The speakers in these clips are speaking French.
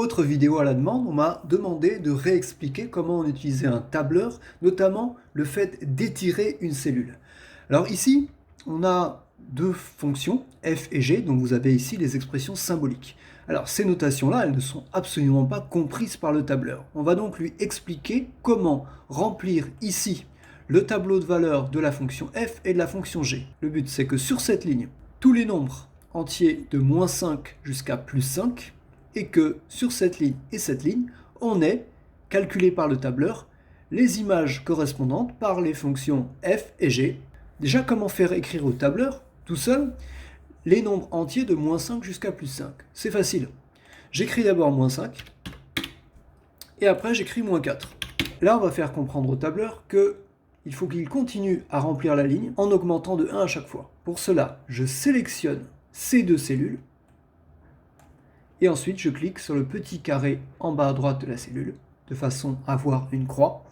Autre vidéo à la demande, on m'a demandé de réexpliquer comment on utilisait un tableur, notamment le fait d'étirer une cellule. Alors ici, on a deux fonctions, f et g, dont vous avez ici les expressions symboliques. Alors ces notations-là, elles ne sont absolument pas comprises par le tableur. On va donc lui expliquer comment remplir ici le tableau de valeurs de la fonction f et de la fonction g. Le but, c'est que sur cette ligne, tous les nombres entiers de moins 5 jusqu'à plus 5, et que sur cette ligne et cette ligne, on ait calculé par le tableur les images correspondantes par les fonctions f et g. Déjà, comment faire écrire au tableur, tout seul, les nombres entiers de moins 5 jusqu'à plus 5? C'est facile. J'écris d'abord moins 5, et après j'écris moins 4. Là, on va faire comprendre au tableur qu'il faut qu'il continue à remplir la ligne en augmentant de 1 à chaque fois. Pour cela, je sélectionne ces deux cellules, et ensuite je clique sur le petit carré en bas à droite de la cellule, de façon à voir une croix.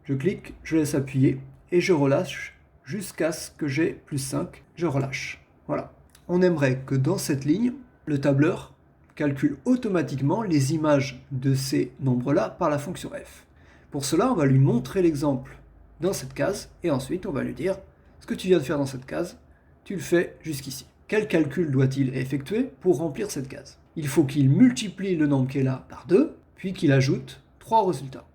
Je clique, je laisse appuyer, et je relâche jusqu'à ce que j'ai plus 5, je relâche. Voilà. On aimerait que dans cette ligne, le tableur calcule automatiquement les images de ces nombres-là par la fonction f. Pour cela, on va lui montrer l'exemple dans cette case, et ensuite on va lui dire ce que tu viens de faire dans cette case, tu le fais jusqu'ici. Quel calcul doit-il effectuer pour remplir cette case? Il faut qu'il multiplie le nombre qui est là par 2, puis qu'il ajoute 3 résultats.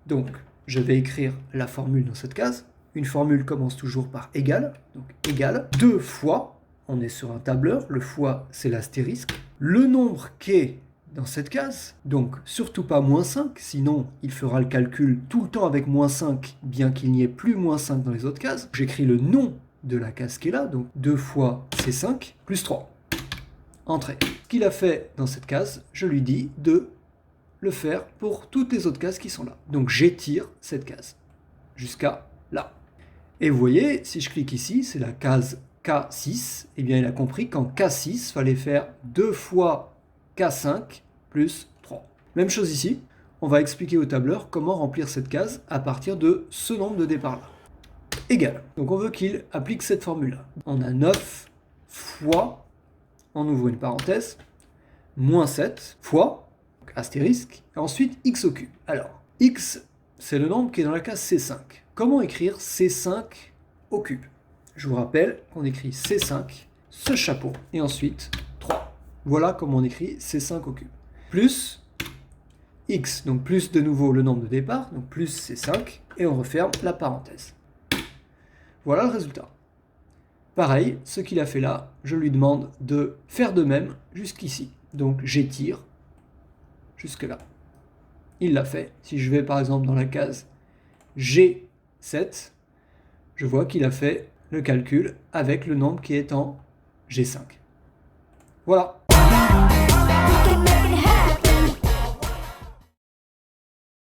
Donc, je vais écrire la formule dans cette case. Une formule commence toujours par égal, donc égal 2 fois, on est sur un tableur, le fois c'est l'astérisque, le nombre qui est dans cette case, donc surtout pas moins 5, sinon il fera le calcul tout le temps avec moins 5, bien qu'il n'y ait plus moins 5 dans les autres cases. J'écris le nom de la case qui est là, donc 2 fois c'est 5, plus 3. Entrée. Ce qu'il a fait dans cette case, je lui dis de le faire pour toutes les autres cases qui sont là. Donc j'étire cette case jusqu'à là. Et vous voyez, si je clique ici, c'est la case K6, et bien il a compris qu'en K6, il fallait faire 2 fois K5 plus 3. Même chose ici, on va expliquer au tableur comment remplir cette case à partir de ce nombre de départ là. Égal. Donc on veut qu'il applique cette formule-là. On a 9 fois, on ouvre une parenthèse, moins 7 fois, donc astérisque, et ensuite x au cube. Alors, x, c'est le nombre qui est dans la case C5. Comment écrire C5 au cube? Je vous rappelle qu'on écrit C5, ce chapeau, et ensuite 3. Voilà comment on écrit C5 au cube. Plus x, donc plus de nouveau le nombre de départ, donc plus C5, et on referme la parenthèse. Voilà le résultat. Pareil, ce qu'il a fait là, je lui demande de faire de même jusqu'ici. Donc j'étire jusque là. Il l'a fait. Si je vais par exemple dans la case G7, je vois qu'il a fait le calcul avec le nombre qui est en G5. Voilà.